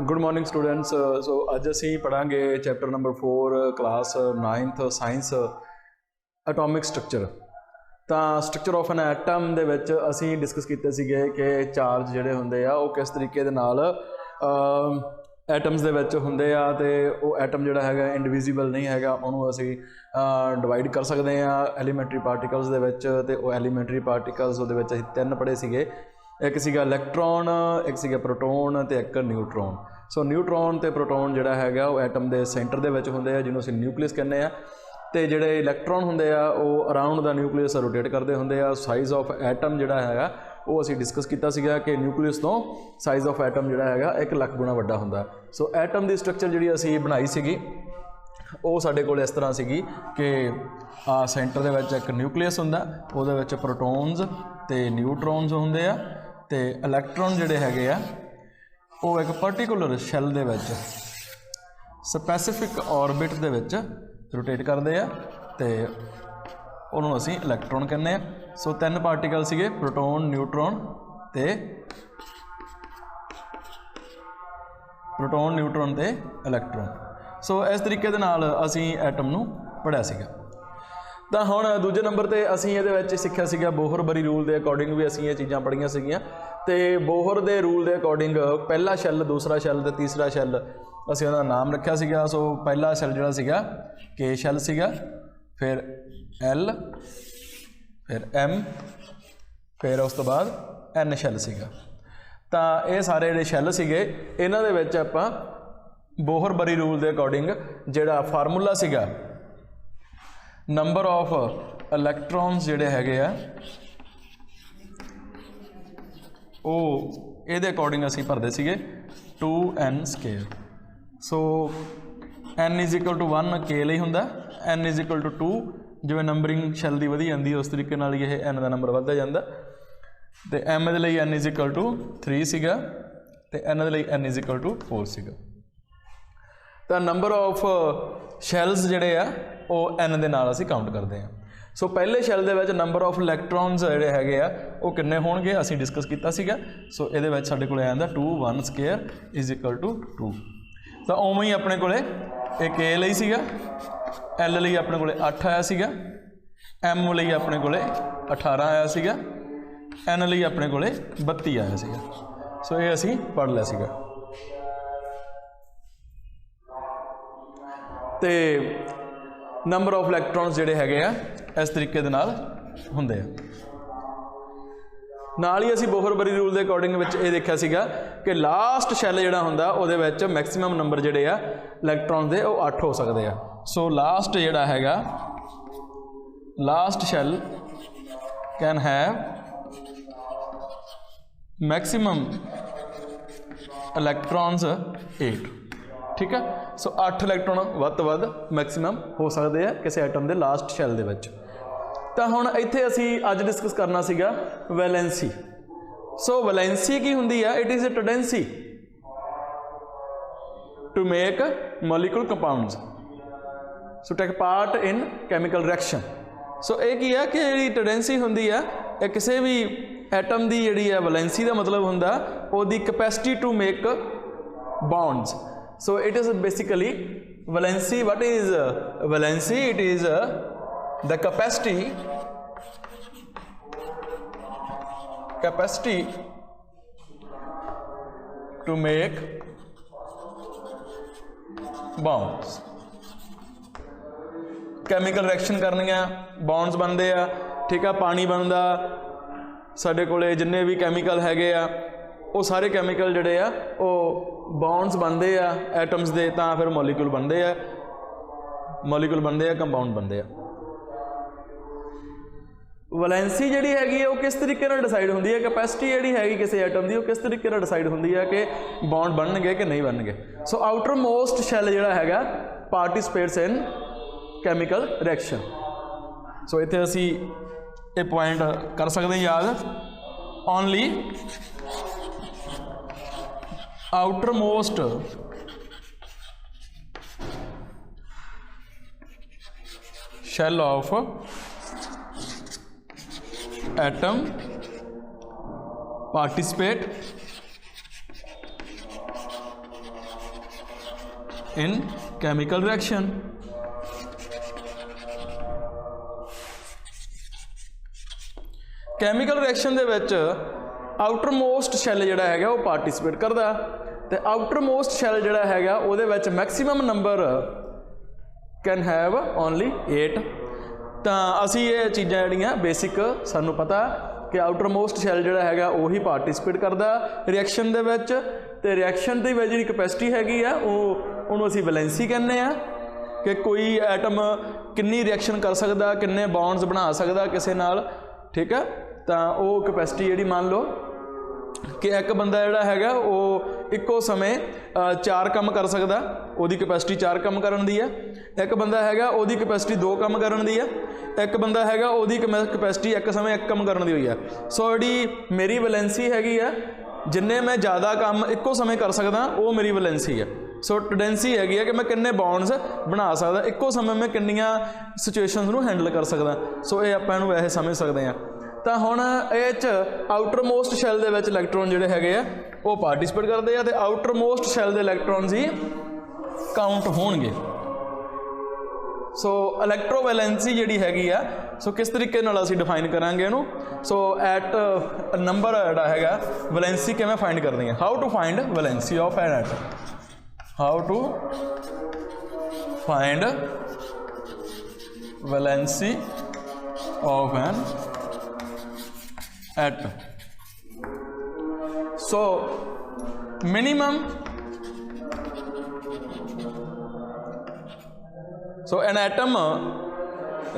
Good morning students. So अज असी पढ़ांगे chapter number 4 class 9th science atomic structure. तो स्ट्रक्चर ऑफ एन एटम दे विच असी डिस्कस कीते सीगे कि चार्ज जिहड़े हुंदे आ वो किस तरीके दे नाल एटम्स दे विच हुंदे आ ते वो एटम जिहड़ा हैगा इंडिविजिबल नहीं हैगा, उहनूं असी डिवाइड कर सकते हैं एलीमेंटरी पार्टिकल्स दे विच। ते वो एलीमेंटरी पार्टिकल्स उहदे विच असी 3 पढ़े सीगे, एक सीगा इलैक्ट्रॉन, एक सीगा प्रोटोन ते एक न्यूट्रॉन। सो न्यूट्रॉन ते प्रोटोन जिहड़ा हैगा वो एटम दे सेंटर दे विच हुंदे आ, जिन्हों असीं न्यूक्लियस कहने आ। ते जिहड़े इलैक्ट्रॉन हुंदे आ वो अराउंड द न्यूक्लियस रोटेट करते हुंदे आ। साइज़ ऑफ एटम जिहड़ा हैगा वो असीं डिस्कस कीता सीगा कि न्यूक्लियस तो साइज़ ऑफ एटम जिहड़ा हैगा 1 लाख गुणा वड्डा हुंदा। सो एटम दी स्ट्रक्चर जिहड़ी असीं बनाई सीगी वो साडे कोल इस तरह सीगी कि सेंटर दे विच एक न्यूक्लियस हुंदा, उहदे विच प्रोटोन्स ते न्यूट्रॉन्स हुंदे आ ते इलैक्ट्रॉन जिहड़े हैगे आ वो एक पर्टिकुलर शैल दे विच स्पैसिफिक ऑर्बिट दे विच रोटेट करते हैं तो उन्होंने असीं इलैक्ट्रॉन कहने आ। सो 3 पार्टिकल सीगे, प्रोटोन, न्यूट्रॉन ते इलैक्ट्रॉन। सो इस तरीके दे नाल असीं एटम नूं पढ़िया सीगा। तो हुण दूजे नंबर ते असीं इहदे विच सिੱਖਿਆ सीगा बोहर बरी रूल के अकॉर्डिंग भी असीं ये चीज़ां पढ़ियां सीगियां। ते बोहर दे रूल के अकॉर्डिंग पहला शैल, दूसरा शैल ते तीसरा शैल असीं उहदा नाम रखिया सीगा। सो पहला शैल जिहड़ा सीगा के शैल सीगा, फिर एल, फिर एम, फिर उस तो बाद एन शैल सीगा। तो ये सारे जिहड़े शैल सीगे इन्हां दे विच आपां बोहर बरी रूल के अकॉर्डिंग जिहड़ा फार्मूला सीगा नंबर ऑफ इलैक्ट्रॉन्स जिहड़े हैगे आ वो इहदे अकॉर्डिंग असीं भरदे सीगे 2n square. So n is equal to 1 के लिए हुंदा, n इज इक्वल टू 2 जिवें नंबरिंग शैल दी वधी जांदी उस तरीके नाल ही n का नंबर वधदा जांदा। ते m दे लई n इज इक्वल टू 3 सीगा ते n दे लई n इज इक्वल टू 4 सीगा। तो नंबर ऑफ शैल्स जिहड़े आ वो n दे नाल असीं काउंट करते हैं। सो पहले शैल दे विच नंबर ऑफ इलैक्ट्रॉन्स जिहड़े हैगे आ वो किन्ने होणगे असीं डिस्कस कीता सीगा। सो इहदे विच साडे कोल आ जांदा 2 1 स्केयर इज इक्वल टू 2। तो उवें ही अपने कोले एक ए लई सीगा, एल लई अपने कोले 8 आया सीगा, एम लई अपने कोले 18 आया सीगा, एन लई अपने कोले 32 आया सीगा। सो ये असीं पढ़ लिया सीगा। ते नंबर ऑफ इलैक्ट्रॉन्स जिहड़े हैगे आ इस तरीके दे नाल हुंदे आ। नाल ही असीं बोहर बरी रूल के अकॉर्डिंग विच ये देखिया सीगा कि लास्ट शैल जिहड़ा हुंदा उहदे विच मैक्सीमम नंबर जिहड़े आ इलैक्ट्रॉन दे वो 8 हो सकदे आ। सो लास्ट जिहड़ा हैगा last shell can have maximum electrons 8। ठीक है। सो 8 इलैक्ट्रॉन वध तो वध मैक्सीमम हो सकते हैं किसी एटम के लास्ट शैल दे विच। तो हुण इत्थे असीं अज डिस्कस करना सीगा वैलेंसी। सो वैलेंसी की हुंदी है? It is a tendency to make molecule compounds, so take part in chemical reaction. So ये की है कि जिहड़ी टेंडेंसी हुंदी है ये किसी भी एटम की जिहड़ी है वैलेंसी का मतलब हुंदा ओहदी capacity to make bonds. So it is basically valency. What is valency? It is the capacity to make bonds. Chemical reaction करनियां, bonds बनते हैं। ठीक है, पानी बनता, साडे कोले जिन्ने भी chemical हैगे आ वो सारे chemical जिहड़े आ वो बॉन्ड्स बनते हैं एटम्स दे, तां फिर मॉलिक्यूल बनते हैं, कंपाउंड बनते हैं। वैलेंसी जिहड़ी हैगी है वो किस तरीके नाल डिसाइड हुंदी है, कैपेसिटी जिहड़ी हैगी किसी एटम की वो किस तरीके नाल डिसाइड हुंदी है कि बॉन्ड बनणगे कि नहीं बनणगे। सो आउटर मोस्ट शैल जिहड़ा हैगा पार्टिसिपेट्स इन कैमिकल रिएक्शन। सो इत्थे असीं ये पॉइंट कर सकते हैं याद, only outermost shell of atom participate in chemical reaction. Chemical reaction ਦੇ ਵਿੱਚ ਆਊਟਰਮੋਸਟ ਸ਼ੈਲ ਜਿਹੜਾ ਹੈਗਾ ਉਹ ਪਾਰਟਿਸਿਪੇਟ ਕਰਦਾ, ਤੇ ਆਊਟਰਮੋਸਟ ਸ਼ੈਲ ਜਿਹੜਾ ਹੈਗਾ ਉਹਦੇ ਵਿੱਚ maximum number can have only 8। ਤਾਂ ਅਸੀਂ ਇਹ ਚੀਜ਼ਾਂ ਜਿਹੜੀਆਂ ਬੇਸਿਕ ਸਾਨੂੰ ਪਤਾ ਕਿ ਆਊਟਰਮੋਸਟ ਸ਼ੈਲ ਜਿਹੜਾ ਹੈਗਾ ਉਹੀ ਪਾਰਟਿਸਿਪੇਟ ਕਰਦਾ ਰਿਐਕਸ਼ਨ ਦੇ ਵਿੱਚ, ਤੇ ਰਿਐਕਸ਼ਨ ਦੀ ਵਿੱਚ ਜਿਹੜੀ ਕਪੈਸਿਟੀ ਹੈਗੀ ਆ ਉਹਨੂੰ ਅਸੀਂ ਵੈਲੈਂਸੀ ਕਹਿੰਦੇ ਆ, ਕਿ ਕੋਈ ਐਟਮ ਕਿੰਨੀ ਰਿਐਕਸ਼ਨ ਕਰ ਸਕਦਾ, ਕਿੰਨੇ ਬੌਂਡਸ ਬਣਾ ਸਕਦਾ ਕਿਸੇ ਨਾਲ, ਠੀਕ ਹੈ। ਤਾਂ ਉਹ ਕਪੈਸਿਟੀ ਜਿਹੜੀ ਮੰਨ ਲਓ ਕਿ ਇੱਕ ਬੰਦਾ ਜਿਹੜਾ ਹੈਗਾ ਉਹ ਇੱਕੋ ਸਮੇਂ 4 ਕੰਮ ਕਰ ਸਕਦਾ, ਉਹਦੀ ਕਪੈਸਿਟੀ 4 ਕੰਮ ਕਰਨ ਦੀ ਆ। ਇੱਕ ਬੰਦਾ ਹੈਗਾ ਉਹਦੀ ਕਪੈਸਿਟੀ 2 ਕੰਮ ਕਰਨ ਦੀ ਆ। ਇੱਕ ਬੰਦਾ ਹੈਗਾ ਉਹਦੀ ਕਪੈਸਿਟੀ ਇੱਕ ਸਮੇਂ 1 ਕੰਮ ਕਰਨ ਦੀ ਹੋਈ ਆ। ਸੋ ਜਿਹੜੀ ਮੇਰੀ ਵੈਲੈਂਸੀ ਹੈਗੀ ਆ, ਜਿੰਨੇ ਮੈਂ ਜ਼ਿਆਦਾ ਕੰਮ ਇੱਕੋ ਸਮੇਂ ਕਰ ਸਕਦਾ ਉਹ ਮੇਰੀ ਵੈਲੈਂਸੀ ਆ। ਸੋ ਟੈਂਡੈਂਸੀ ਹੈਗੀ ਆ ਕਿ ਮੈਂ ਕਿੰਨੇ ਬੌਂਡਸ ਬਣਾ ਸਕਦਾ, ਇੱਕੋ ਸਮੇਂ ਮੈਂ ਕਿੰਨੀਆਂ ਸਿਚੁਏਸ਼ਨਸ ਨੂੰ ਹੈਂਡਲ ਕਰ ਸਕਦਾ। ਸੋ ਇਹ ਆਪਾਂ ਇਹਨੂੰ ਵੈਸੇ ਸਮਝ ਸਕਦੇ ਹਾਂ। ਤਾਂ ਹੁਣ ਇਹ 'ਚ ਆਊਟਰਮੋਸਟ ਸ਼ੈਲ ਦੇ ਵਿੱਚ ਇਲੈਕਟ੍ਰੋਨ ਜਿਹੜੇ ਹੈਗੇ ਆ ਉਹ ਪਾਰਟਿਸਿਪੇਟ ਕਰਦੇ ਆ, ਤੇ ਆਊਟਰਮੋਸਟ ਸ਼ੈਲ ਦੇ ਇਲੈਕਟ੍ਰੋਨਸ ਹੀ ਕਾਊਂਟ ਹੋਣਗੇ। ਸੋ ਇਲੈਕਟ੍ਰੋਵੈਲੈਂਸੀ ਜਿਹੜੀ ਹੈਗੀ ਆ, ਸੋ ਕਿਸ ਤਰੀਕੇ ਨਾਲ ਅਸੀਂ ਡਿਫਾਈਨ ਕਰਾਂਗੇ ਇਹਨੂੰ। ਸੋ ਐਟ ਨੰਬਰ ਜਿਹੜਾ ਹੈਗਾ ਵੈਲੈਂਸੀ ਕਿਵੇਂ ਫਾਈਂਡ ਕਰਨੀ ਹੈ, how to find valency of an atom, how to find valency of an atom. So minimum, so an atom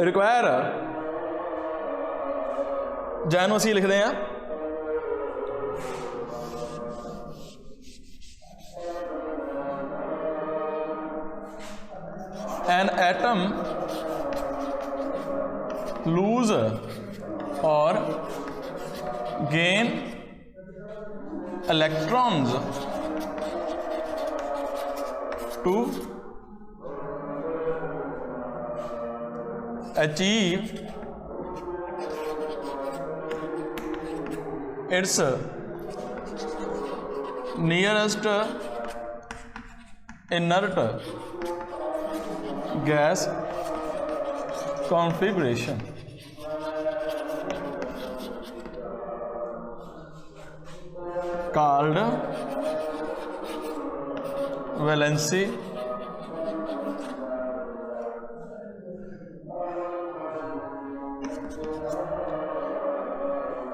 require, ਜਿਹਨੂੰ ਅਸੀਂ ਲਿਖਦੇ ਹਾਂ an atom lose or gain electrons to achieve its nearest inert gas configuration. Called valency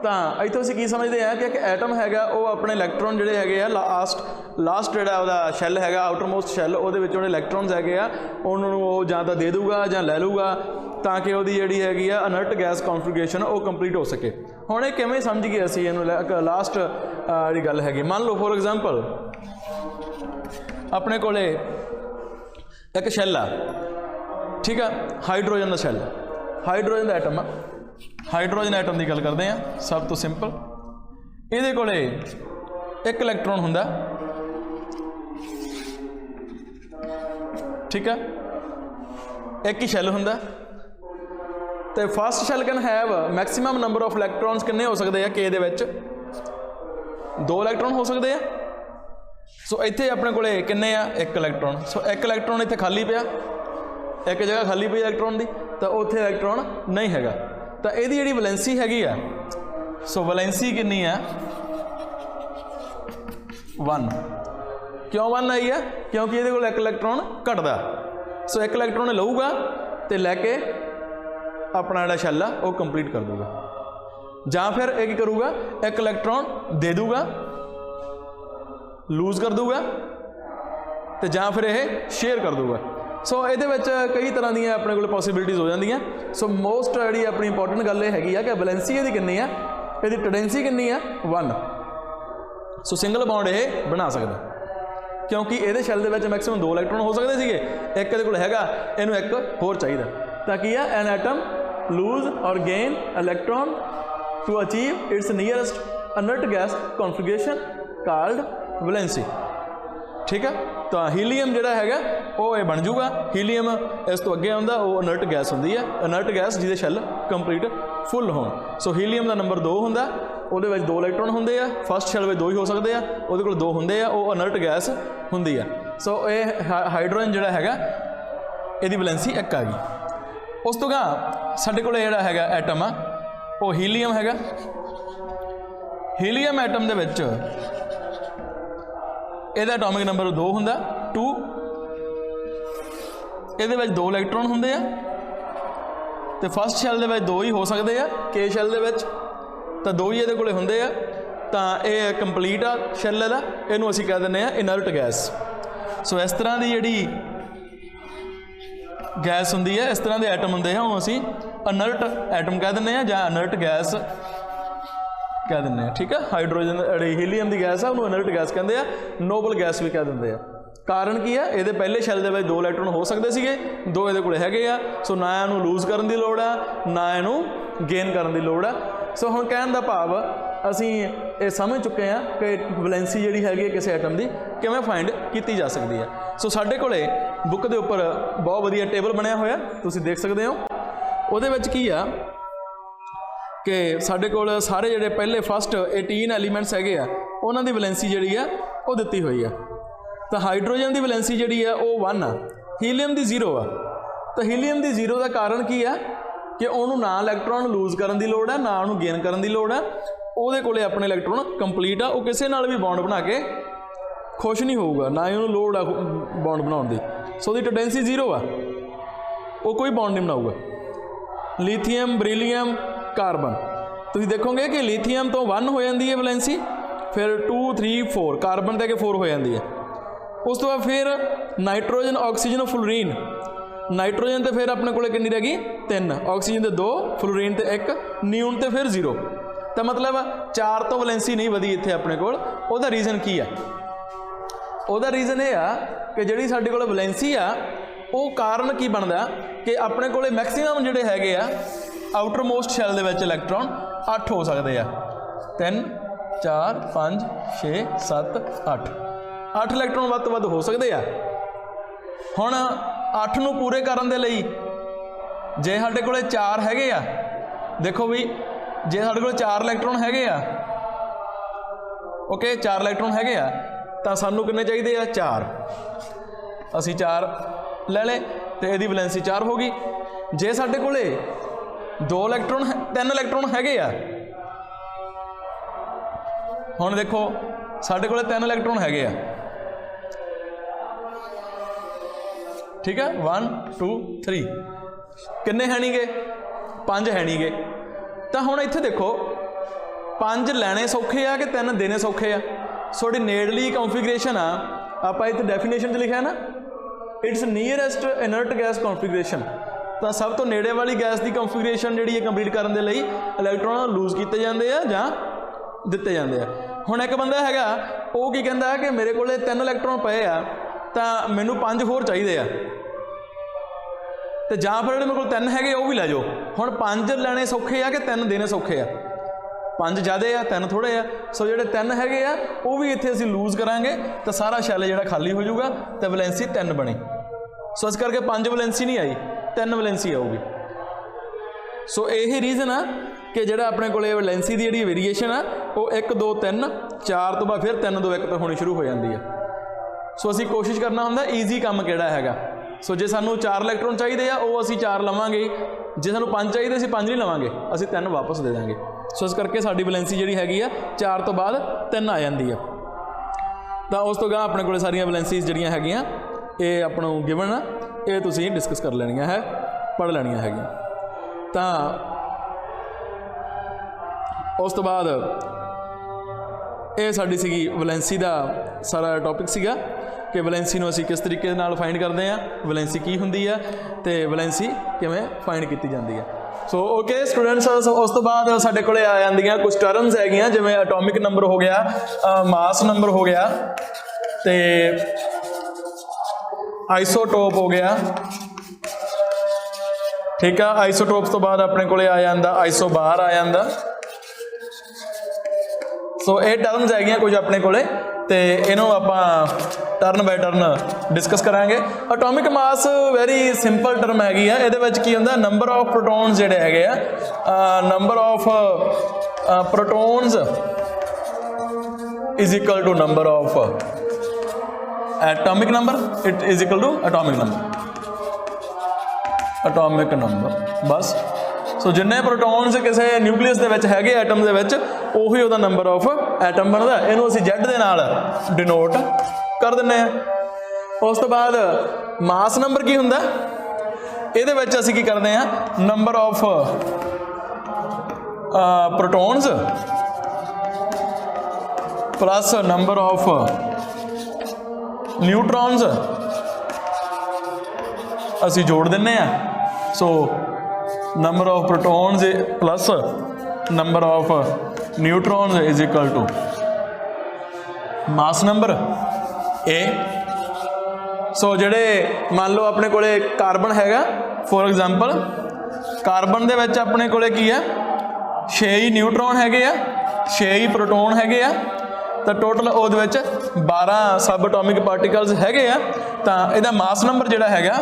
ਤਾਂ ਇੱਥੋਂ ਅਸੀਂ ਕੀ ਸਮਝਦੇ ਹਾਂ ਕਿ ਇੱਕ ਐਟਮ ਹੈਗਾ ਉਹ ਆਪਣੇ ਇਲੈਕਟ੍ਰੋਨ ਜਿਹੜੇ ਹੈਗੇ ਆ ਲਾਸਟ ਜਿਹੜਾ ਉਹਦਾ ਸ਼ੈੱਲ ਹੈਗਾ ਆਊਟਰਮੋਸਟ ਸ਼ੈੱਲ, ਉਹਦੇ ਵਿੱਚ ਜਿਹੜੇ ਇਲੈਕਟ੍ਰੋਨਸ ਹੈਗੇ ਆ ਉਹਨਾਂ ਨੂੰ ਉਹ ਜਾਂ ਤਾਂ ਦੇ ਦੂਗਾ ਜਾਂ ਲੈ ਲੂਗਾ, ਤਾਂ ਕਿ ਉਹਦੀ ਜਿਹੜੀ ਹੈਗੀ ਆ ਅਨਰਟ ਗੈਸ ਕੌਨਫੀਗਰੇਸ਼ਨ ਉਹ ਕੰਪਲੀਟ ਹੋ ਸਕੇ। ਹੁਣ ਇਹ ਕਿਵੇਂ ਸਮਝ ਗਏ ਅਸੀਂ ਇਹਨੂੰ, ਲਾਸਟ ਜਿਹੜੀ ਗੱਲ ਹੈਗੀ, ਮੰਨ ਲਓ ਫੋਰ ਐਗਜ਼ਾਮਪਲ ਆਪਣੇ ਕੋਲੇ ਇੱਕ ਸ਼ੈੱਲ ਆ, ਠੀਕ ਆ, ਹਾਈਡਰੋਜਨ ਦਾ ਸ਼ੈੱਲ, ਹਾਈਡਰੋਜਨ ਦਾ ਐਟਮ ਆ, ਹਾਈਡਰੋਜਨ ਐਟਮ ਦੀ ਗੱਲ ਕਰਦੇ ਆ ਸਭ ਤੋਂ ਸਿੰਪਲ। ਇਹਦੇ ਕੋਲੇ ਇੱਕ ਇਲੈਕਟ੍ਰੋਨ ਹੁੰਦਾ, ਠੀਕ ਆ, ਇੱਕ ਹੀ ਸ਼ੈੱਲ ਹੁੰਦਾ, ਤੇ first shell can have maximum number of electrons ਕਿੰਨੇ ਹੋ ਸਕਦੇ ਆ, ਕੇ ਦੇ ਵਿੱਚ 2 ਇਲੈਕਟ੍ਰੋਨ ਹੋ ਸਕਦੇ ਆ। ਸੋ ਇੱਥੇ ਆਪਣੇ ਕੋਲੇ ਕਿੰਨੇ ਆ, 1 ਇਲੈਕਟ੍ਰੋਨ। ਸੋ 1 ਇਲੈਕਟ੍ਰੋਨ ਇੱਥੇ ਖਾਲੀ ਪਿਆ, ਇੱਕ ਜਗ੍ਹਾ ਖਾਲੀ ਪਈ ਇਲੈਕਟ੍ਰੋਨ ਦੀ, ਤਾਂ ਉੱਥੇ ਇਲੈਕਟ੍ਰੋਨ ਨਹੀਂ ਹੈਗਾ। ਤਾਂ ਇਹਦੀ ਜਿਹੜੀ ਵੈਲੈਂਸੀ ਹੈਗੀ ਆ, ਸੋ ਵੈਲੈਂਸੀ ਕਿੰਨੀ ਆ, 1। ਕਿਉਂ 1 ਆਈ ਆ, ਕਿਉਂਕਿ ਇਹਦੇ ਕੋਲ 1 ਇਲੈਕਟ੍ਰੋਨ ਘਟਦਾ। ਸੋ 1 ਇਲੈਕਟ੍ਰੋਨ ਲਊਗਾ ਤੇ ਲੈ ਕੇ ਆਪਣਾ ਜਿਹੜਾ ਸ਼ੈੱਲ ਆ ਉਹ ਕੰਪਲੀਟ ਕਰ ਦੂਗਾ, ਜਾਂ ਫਿਰ ਇਹ ਕੀ ਕਰੂਗਾ, 1 ਇਲੈਕਟ੍ਰੋਨ ਦੇ ਦੂਗਾ, ਲੂਜ਼ ਕਰ ਦੂਗਾ, ਤੇ ਜਾਂ ਫਿਰ ਇਹ ਸ਼ੇਅਰ ਕਰ ਦੂਗਾ। ਸੋ ਇਹਦੇ ਵਿੱਚ ਕਈ ਤਰ੍ਹਾਂ ਦੀਆਂ ਆਪਣੇ ਕੋਲ ਪੋਸੀਬਿਲਿਟੀਜ਼ ਹੋ ਜਾਂਦੀਆਂ। ਸੋ ਮੋਸਟ ਜਿਹੜੀ ਆਪਣੀ ਇੰਪੋਰਟੈਂਟ ਗੱਲ ਇਹ ਹੈਗੀ ਆ ਕਿ ਵੈਲੈਂਸੀ ਇਹਦੀ ਕਿੰਨੀ ਆ, ਇਹਦੀ ਟੈਂਡੈਂਸੀ ਕਿੰਨੀ ਆ, 1। ਸੋ ਸਿੰਗਲ ਬੌਂਡ ਇਹ ਬਣਾ ਸਕਦਾ, ਕਿਉਂਕਿ ਇਹਦੇ ਸ਼ੈੱਲ ਦੇ ਵਿੱਚ ਮੈਕਸਿਮਮ 2 ਇਲੈਕਟ੍ਰੋਨ ਹੋ ਸਕਦੇ ਸੀਗੇ, ਇੱਕ ਇਹਦੇ ਕੋਲ ਹੈਗਾ, ਇਹਨੂੰ 1 ਹੋਰ ਚਾਹੀਦਾ। ਤਾਂ ਕੀ ਆ, an atom lose or gain electron to achieve its nearest inert gas configuration called valency, ਠੀਕ ਆ। ਤਾਂ ਹੀਲੀਅਮ ਜਿਹੜਾ ਹੈਗਾ ਉਹ ਇਹ ਬਣ ਜੂਗਾ, ਹੀਲੀਅਮ ਇਸ ਤੋਂ ਅੱਗੇ ਆਉਂਦਾ, ਉਹ ਅਨਰਟ ਗੈਸ ਹੁੰਦੀ ਹੈ, ਅਨਰਟ ਗੈਸ ਜਿਹਦੇ ਸ਼ੈੱਲ ਕੰਪਲੀਟ ਫੁੱਲ ਹੋਣ। ਸੋ ਹੀਲੀਅਮ ਦਾ ਨੰਬਰ 2 ਹੁੰਦਾ, ਉਹਦੇ ਵਿੱਚ 2 ਇਲੈਕਟ੍ਰੋਨ ਹੁੰਦੇ ਆ, ਫਸਟ ਸ਼ੈੱਲ ਵਿੱਚ 2 ਹੀ ਹੋ ਸਕਦੇ ਆ, ਉਹਦੇ ਕੋਲ 2 ਹੁੰਦੇ ਆ, ਉਹ ਅਨਰਟ ਗੈਸ ਹੁੰਦੀ ਆ। सो ये हाइड्रोजन जिहड़ा हैगा इहदी वैलेंसी 1 आ गई। उस तो गां साडे कोल जिहड़ा हैगा एटम आ वो हीलीयम हैगा। हीलीयम एटम दे विच इहदा एटॉमिक नंबर 2 हुंदा 2, इहदे विच 2 इलैक्ट्रॉन हुंदे आ ते फस्ट शैल दे विच 2 ही हो सकते हैं, के शैल दे विच तां 2 ही इहदे कोले हुंदे आ, तां इह कंप्लीट आ शैल इहदा, इहनूं असीं कह दिंदे आ इनर्ट गैस। सो इस तरह की जिहड़ी गैस हुंदी है, इस तरह के एटम हुंदे आ, उहनूं असीं अनर्ट एटम कह दिंदे आ जां अनर्ट गैस कह दिंदे आ। ठीक है, हाइड्रोजन जिहड़ी हीलीयम की गैस है उहनूं अनर्ट गैस कहंदे आ, नोबल गैस भी कह दिंदे आ। कारण की है, ये पहले शैल दे 2 इलैक्ट्रॉन हो सकते थे, 2 ये कोल हैगे आ। सो ना इनू लूज करन की लोड़ आ, ना इनू गेन करन की लोड़ आ। सो हुण कहण दा भाव असीं ये समझ चुके हैं कि वैलेंसी जिहड़ी हैगी किसी एटम की किवें फाइंड की जा सकती है। सो साडे कोले बुक के उपर बहुत वधिया टेबल बनया होया, तुसीं देख सकते हो। उहदे विच की आ कि साडे कोल सारे जिहड़े पहले फस्ट 18 एलीमेंट्स हैगे आ, उन्हां दी वैलेंसी जिहड़ी आ वो दित्ती हुई है। तो हाइड्रोजन की वैलेंसी जी है वो 1 आ, हीलीयम की 0 आ। तो हीलीयम की 0 का कारण की है कि उन्होंने ना इलैक्ट्रॉन लूज करने की लोड़ है, ना उन्होंने गेन करने की लोड़ है। वो कोले अपने इलैक्ट्रॉन कंप्लीट आ, वो किसी नाल भी बॉन्ड बना के खुश नहीं होऊगा, ना ही उन्होंने लोड़ आ बॉन्ड बनाने की। सो दी टेंडेंसी 0 आ, वो कोई बॉन्ड नहीं बनाऊगा। लीथियम, बरीलियम, कार्बन, तुसीं देखोगे कि लीथियम तो 1 हो जाती है वैलेंसी, फिर 2 3 4 कार्बन तक 4 हो जाती है। उस तो बाद फिर नाइट्रोजन, ऑक्सीजन, फ्लोरीन। नाइट्रोजन तो फिर अपने को कितनी रह गई 3, ऑक्सीजन तो 2, फ्लोरीन तो 1, न्यून तो फिर 0। तो मतलब 4 तो वैलेंसी नहीं वधी इत्थे अपने कोल। उहदा रीजन की है? उहदा रीजन यह आ कि जिहड़ी साडे कोल वैलेंसी आ वो कारण की बनदा कि अपने कोले मैक्सीमम जिहड़े हैगे आ आउटर मोस्ट शैल दे विच इलैक्ट्रॉन 8 हो सकते आ। 3 4 5 6 7 8 इलैक्ट्रॉन वध तो वध हो सकते आ। हुण 8 नूं पूरे करन दे लई जे साडे कोले 4 हैगे आ, देखो भी जे साडे कोले 4 इलैक्ट्रॉन हैगे आ, ओके 4 इलैक्ट्रॉन हैगे आ, तां सानूं किन्ने चाहीदे आ 4। असीं 4 ले ले तो इहदी वैलेंसी 4 हो गई। जे साडे कोले 2 इलैक्ट्रॉन 3 इलैक्ट्रॉन हैगे आ, हुण देखो साडे कोले 3 इलैक्ट्रॉन हैगे आ, ठीक है 1 2 3 किन्ने है नहीं गे 5 है नहीं गे। तो हुण इत्थे देखो 5 लैने सौखे आ कि 3 देने सौखे आ। थोड़ी नेड़ली कॉन्फिगरेशन आ, आपां इत्थे डेफिनेशन च लिखिआ ना it's nearest inert gas configuration. तो सब तो नेड़े वाली गैस की कॉन्फिगरेशन जिहड़ी है कंप्लीट करने के लिए इलैक्ट्रॉन लूज किए जाते हैं जां दिते जाते हैं। हुण एक बंदा हैगा वो की कहंदा कि मेरे कोले 3 इलैक्ट्रॉन पे आ तो मैनू 5 होर चाहिए आ, तो जां फिर मेरे को 3 हैगे वो भी लै जाओ। हुण 5 लैने सौखे आ कि 3 देने सौखे आ? 5 ज़्यादा आ 3 थोड़े आ। सो जिहड़े 3 हैगे आ वो भी इत्थे असीं लूज करांगे तो सारा शैल जिहड़ा खाली हो जाऊगा तो वैलेंसी 3 बनी। सो इस करके 5 वैलेंसी नहीं आई, 3 वैलेंसी आऊगी। सो यही रीजन आ कि जिहड़ा अपने कोले वैलेंसी की जिहड़ी वेरीएशन आ वो 1 2 3 4 तो बाद फिर 3 2 1 तो होनी शुरू हो जाती है। सो असीं कोशिश करना हुंदा ईजी काम किहड़ा हैगा। सो जे सानू 4 इलैक्ट्रॉन चाहिए आ वो असीं 4 लवांगे, जे सानू 5 चाहिए असीं 5 नहीं लवांगे, असीं 3 वापस दे देंगे। सो इस करके साडी वैलेंसी जिहड़ी हैगी आ 4 तो बाद 3 आ जाती है। तो उस तो गां अपने कोले सारियां वैलेंसीज जिहड़ियां हैगियां ये अपनों गिवन आ, ये तुसीं डिस्कस कर लैणियां है, पढ़ लैणियां हैगियां। तो उस तो बाद ये साडी सीगी वैलेंसी का सारा टॉपिक सीगा कि वैलेंसी नूं असीं किस तरीके नाल फाइंड करते हैं, वैलेंसी की हुंदी है तो वैलेंसी किवें फाइंड की जाती है। सो ओके स्टूडेंट्स, उस तो बाद साडे कोले आ जांदियां कुछ टर्म्स हैगियां जिवें एटॉमिक नंबर हो गया, मास नंबर हो गया, ते आइसोटोप हो गया, ठीक है। आइसोटोप तो बाद अपने कोले आ जांदा आइसोबार आ जांदा। सो ये टर्म्स हैगियां कुछ अपने कोले ते इन्हों आपां टर्न बाय टर्न डिस्कस करांगे। Atomic mass vary simple term हैगी है, इहदे विच की हुंदा नंबर ऑफ प्रोटॉन्स जिहड़े हैगे आ, number of protons is equal to number of atomic number it is equal to atomic number बस। सो जिन्ने प्रोटॉन्स किसी न्यूक्लियस के विच हैगे एटम के विच उही उहदा नंबर ऑफ एटम बनता। इनू असीं Z दे नाल डिनोट कर दिंदे आ। उस तो बाद मास नंबर की हुंदा, इहदे विच असीं की करदे आ number of protons plus number of neutrons असी जोड़ दिंने आ। So number of protons plus number of neutrons is equal to mass number ए। सो जिहड़े मान लो अपने कोले कार्बन हैगा, फॉर एग्जांपल कार्बन दे विच अपने कोले की है 6 ही न्यूट्रॉन हैगे आ, 6 ही प्रोटॉन हैगे आ, तो टोटल ਉਹਦੇ ਵਿੱਚ 12 सब एटॉमिक पार्टिकल्स हैगे आ। तो ਇਹਦਾ मास नंबर ਜਿਹੜਾ ਹੈਗਾ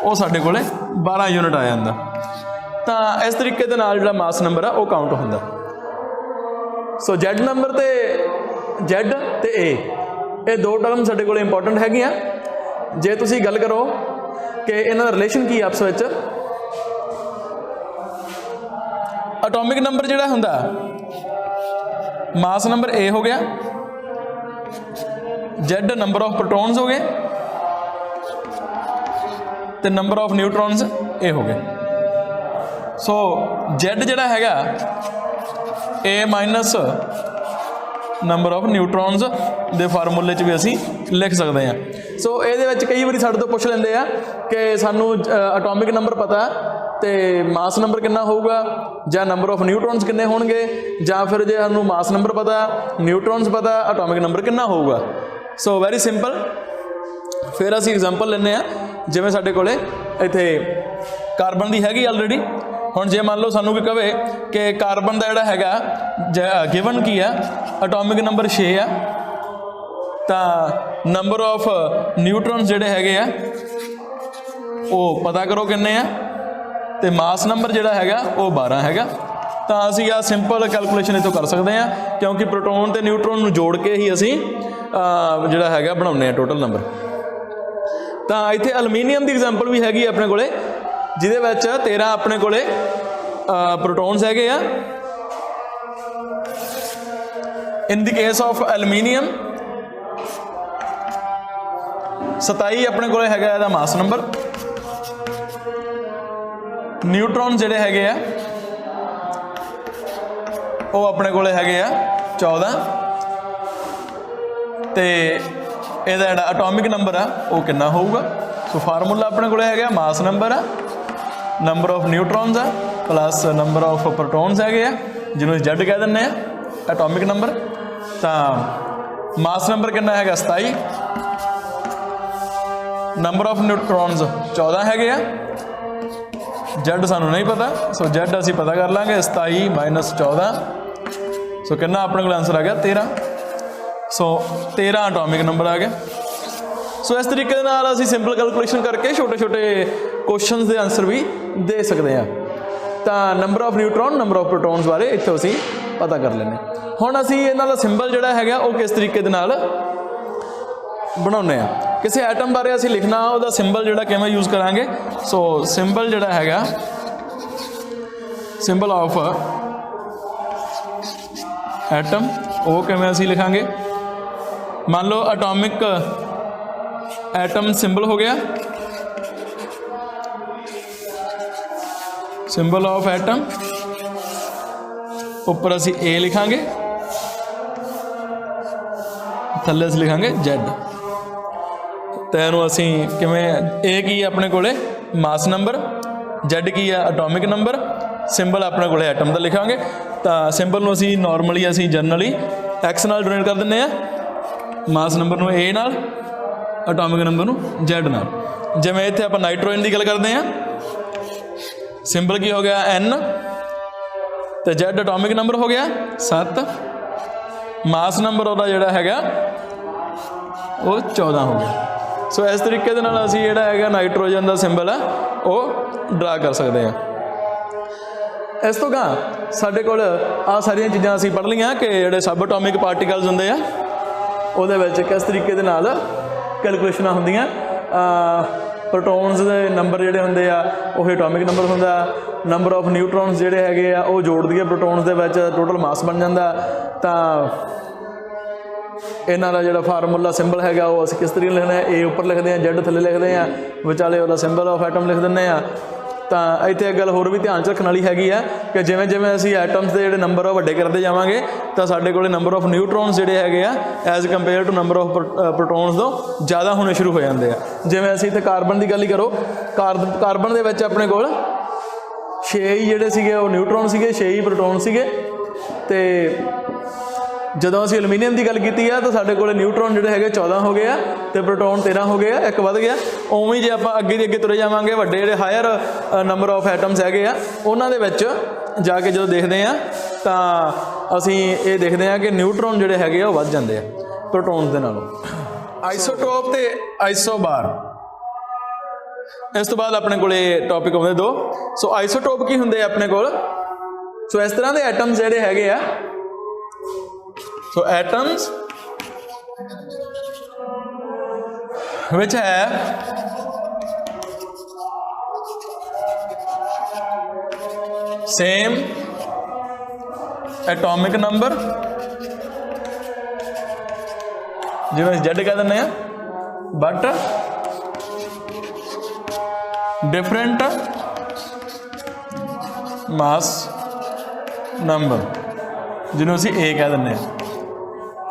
ਉਹ ਸਾਡੇ ਕੋਲੇ 12 यूनिट आ ਜਾਂਦਾ। ਤਾਂ ਇਸ ਤਰੀਕੇ ਦੇ ਨਾਲ ਜਿਹੜਾ मास नंबर ਆ ਉਹ ਕਾਊਂਟ ਹੁੰਦਾ। ਸੋ Z ਨੰਬਰ ਤੇ Z ਤੇ A ਇਹ ਦੋ ਟਰਮ ਸਾਡੇ ਕੋਲੇ ਇੰਪੋਰਟੈਂਟ ਹੈਗੀਆਂ। ਜੇ ਤੁਸੀਂ ਗੱਲ ਕਰੋ ਕਿ ਇਹਨਾਂ ਦਾ ਰਿਲੇਸ਼ਨ ਕੀ ਆਪਸ ਵਿੱਚ, एटॉमिक नंबर ਜਿਹੜਾ ਹੁੰਦਾ मास नंबर ए हो गया, Z नंबर ऑफ प्रोटॉन्स हो गए, तो नंबर ऑफ न्यूट्रॉन्स ए हो गए। सो Z जिहड़ा हैगा A minus number of neutrons दे फार्मूले च भी असी लिख सकते हैं। सो ये कई बार साडे तो पुछ लेंदे आ कि सानू एटॉमिक नंबर पता तो मास नंबर कितना होगा, या नंबर ऑफ न्यूट्रॉन्स कितने होणगे, या फिर जे सानू मास नंबर पता न्यूट्रॉन्स पता एटॉमिक नंबर कितना होगा। सो वैरी सिंपल। फिर असी एग्जांपल लैंदे आ, जिवें साडे कोले इत्थे कार्बन की हैगी ऑलरेडी। हुण जे मान लो सानू कोई कहे कि कार्बन का जिहड़ा हैगा गिवन की है एटॉमिक नंबर 6 आ, तो नंबर ऑफ न्यूट्रॉन्स जिहड़े हैगे आ वो पता करो किन्ने आ, तो मास नंबर जिहड़ा हैगा वो 12 हैगा। तो असी आ सिंपल कैलकुलेशन इत्थों कर सकते हैं, क्योंकि प्रोटोन ते न्यूट्रॉन नूं जोड़ के ही असी जिहड़ा हैगा बनाउने टोटल नंबर। तो इत्थे एलुमीनीयम की एग्जांपल भी हैगी अपने कोले, जिहदे विच 13 अपने कोले प्रोटॉन्स हैगे आ। इन द केस ऑफ एलुमीनीयम 27 अपने कोले हैगा इहदा मास नंबर। न्यूट्रॉन जिहड़े हैगे आ वो अपने कोले हैगे आ 14, तो इहदा जिहड़ा एटॉमिक नंबर आ वो कितना होऊगा। सो फार्मूला अपने कोले हैगा मास नंबर आ, नंबर ऑफ न्यूट्रॉन्स आ प्लस नंबर ऑफ प्रोटॉन्स हैगे आ, जिन्होंने Z कह दिंदे आ एटॉमिक नंबर। तो मास नंबर कितना हैगा 27, नंबर ऑफ न्यूट्रॉन्स 14 हैगे आ, Z सानू नहीं पता। सो Z असी पता कर लांगे 27 माइनस 14, सो कितना अपने को आंसर आ गया 13। सो 13 एटॉमिक नंबर आ गया। सो इस तरीके दे नाल असी सिंपल कैलकुलेशन करके छोटे छोटे क्वेश्चन के आंसर भी दे सकते हैं। तो number of neutron number of protons बारे इत्थे असी पता कर लेने। हुण असी इन्हां दा सिंबल जिहड़ा हैगा वो किस तरीके दे नाल बनाउने आ, किसी एटम बारे असी लिखना उहदा सिंबल जिहड़ा किवें यूज़ करांगे। सो सिंबल जिहड़ा हैगा सिंबल ऑफ एटम वो किवें असी लिखांगे। मान लो एटॉमिक एटम सिंबल हो गया, सिंबल ऑफ एटम ऊपर असी ए लिखांगे, थल्ले असी लिखांगे Z। तो इहनूं असी किवें ए की अपने कोले मास नंबर, Z की है एटॉमिक नंबर, सिंबल अपने कोले एटम का लिखांगे। तो सिंबल नूं असी नॉर्मली असी जनरली X नाल डिनोट कर दिंदे आ, मास नंबर नूं A नाल, एटॉमिक नंबर नूं Z नाल। जिवें इत्थे आपां नाइट्रोजन की गल करते हैं, सिंबल की हो गया N, तो Z एटॉमिक नंबर हो गया 7, मास नंबर ਉਹਦਾ ਜਿਹੜਾ ਹੈਗਾ ਉਹ 14 हो गया। सो इस तरीके ਦੇ ਨਾਲ ਅਸੀਂ ਜਿਹੜਾ ਹੈਗਾ ਨਾਈਟ੍ਰੋਜਨ ਦਾ ਸਿੰਬਲ ਹੈ ਉਹ ਡਰਾ ਕਰ ਸਕਦੇ ਹਾਂ। ਇਸ ਤੋਂ ਗਾਂ ਸਾਡੇ ਕੋਲ ਆ ਸਾਰੀਆਂ ਚੀਜ਼ਾਂ ਅਸੀਂ ਪੜ੍ਹ ਲਈਆਂ ਕਿ ਜਿਹੜੇ ਸਬ ਐਟੋਮਿਕ ਪਾਰਟੀਕਲਸ ਹੁੰਦੇ ਆ ਉਹਦੇ ਵਿੱਚ ਕਿਸ ਤਰੀਕੇ ਦੇ ਨਾਲ ਕੈਲਕੂਲੇਸ਼ਨਾਂ ਹੁੰਦੀਆਂ। ਪ੍ਰੋਟੋਨਸ ਦੇ ਨੰਬਰ ਜਿਹੜੇ ਹੁੰਦੇ ਆ ਉਹ ਐਟੋਮਿਕ ਨੰਬਰ ਹੁੰਦਾ, ਨੰਬਰ ਆਫ ਨਿਊਟਰੋਨਸ ਜਿਹੜੇ ਹੈਗੇ ਆ ਉਹ ਜੋੜ ਦਈਏ ਪ੍ਰੋਟੋਨਸ ਦੇ ਵਿੱਚ, ਟੋਟਲ ਮਾਸ ਬਣ ਜਾਂਦਾ। ਤਾਂ ਇਹਨਾਂ ਦਾ ਜਿਹੜਾ ਫਾਰਮੂਲਾ ਸਿੰਬਲ ਹੈਗਾ ਉਹ ਅਸੀਂ ਕਿਸ ਤਰੀਕੇ ਲਿਖਦੇ ਹਾਂ, ਏ ਉੱਪਰ ਲਿਖਦੇ ਹਾਂ, ਜ਼ੈਡ ਥੱਲੇ ਲਿਖਦੇ ਹਾਂ, ਵਿਚਾਲੇ ਉਹਦਾ ਸਿੰਬਲ ਆਫ ਐਟਮ ਲਿਖ ਦਿੰਦੇ ਹਾਂ। ਤਾਂ ਇੱਥੇ ਇੱਕ ਗੱਲ ਹੋਰ ਵੀ ਧਿਆਨ 'ਚ ਰੱਖਣ ਵਾਲੀ ਹੈਗੀ ਆ ਕਿ ਜਿਵੇਂ ਜਿਵੇਂ ਅਸੀਂ ਐਟਮਸ ਦੇ ਜਿਹੜੇ ਨੰਬਰ ਉਹ ਵੱਡੇ ਕਰਦੇ ਜਾਵਾਂਗੇ ਤਾਂ ਸਾਡੇ ਕੋਲ ਨੰਬਰ ਆਫ ਨਿਊਟਰੋਨਸ ਜਿਹੜੇ ਹੈਗੇ ਆ as compare to number of protons ਤੋਂ ਜ਼ਿਆਦਾ ਹੋਣੇ ਸ਼ੁਰੂ ਹੋ ਜਾਂਦੇ ਆ। ਜਿਵੇਂ ਅਸੀਂ ਇੱਥੇ ਕਾਰਬਨ ਦੀ ਗੱਲ ਹੀ ਕਰੋ, ਕਾਰਬਨ ਦੇ ਵਿੱਚ ਆਪਣੇ ਕੋਲ 6 ਹੀ ਜਿਹੜੇ ਸੀਗੇ ਉਹ ਨਿਊਟਰੋਨ ਸੀਗੇ, 6 ਹੀ ਪ੍ਰੋਟੋਨ ਸੀਗੇ। ਅਤੇ ਜਦੋਂ ਅਸੀਂ ਐਲੂਮੀਨੀਅਮ ਦੀ ਗੱਲ ਕੀਤੀ ਆ ਤਾਂ ਸਾਡੇ ਕੋਲ ਨਿਊਟਰੋਨ ਜਿਹੜੇ ਹੈਗੇ 14 ਹੋ ਗਏ ਆ ਅਤੇ ਪ੍ਰੋਟੋਨ 13 ਹੋ ਗਏ ਆ, ਇੱਕ ਵੱਧ ਗਿਆ। ਉਵੇਂ ਜੇ ਆਪਾਂ ਅੱਗੇ ਦੀ ਅੱਗੇ ਤੁਰੇ ਜਾਵਾਂਗੇ ਵੱਡੇ ਜਿਹੜੇ ਹਾਇਰ ਨੰਬਰ ਆਫ ਐਟਮਸ ਹੈਗੇ ਆ ਉਹਨਾਂ ਦੇ ਵਿੱਚ ਜਾ ਕੇ ਜਦੋਂ ਦੇਖਦੇ ਹਾਂ ਤਾਂ ਅਸੀਂ ਇਹ ਦੇਖਦੇ ਹਾਂ ਕਿ ਨਿਊਟਰੋਨ ਜਿਹੜੇ ਹੈਗੇ ਆ ਉਹ ਵੱਧ ਜਾਂਦੇ ਆ ਪ੍ਰੋਟੋਨਸ ਦੇ ਨਾਲੋਂ। ਆਈਸੋਟੋਪ ਅਤੇ ਆਈਸੋਬਾਰ, ਇਸ ਤੋਂ ਬਾਅਦ ਆਪਣੇ ਕੋਲ ਟੌਪਿਕ ਆਉਂਦੇ ਦੋ। ਸੋ ਆਈਸੋਟੋਪ ਕੀ ਹੁੰਦੇ ਆ ਆਪਣੇ ਕੋਲ? ਸੋ ਇਸ ਤਰ੍ਹਾਂ ਦੇ ਐਟਮਸ ਜਿਹੜੇ ਹੈਗੇ ਆ, so atoms which have same atomic number, ਜਿਵੇਂ Z ਕਹਿ ਦਿੰਦੇ ਆ, but different mass number, ਜਿਹਨੂੰ ਅਸੀਂ A ਕਹਿ ਦਿੰਦੇ ਆ।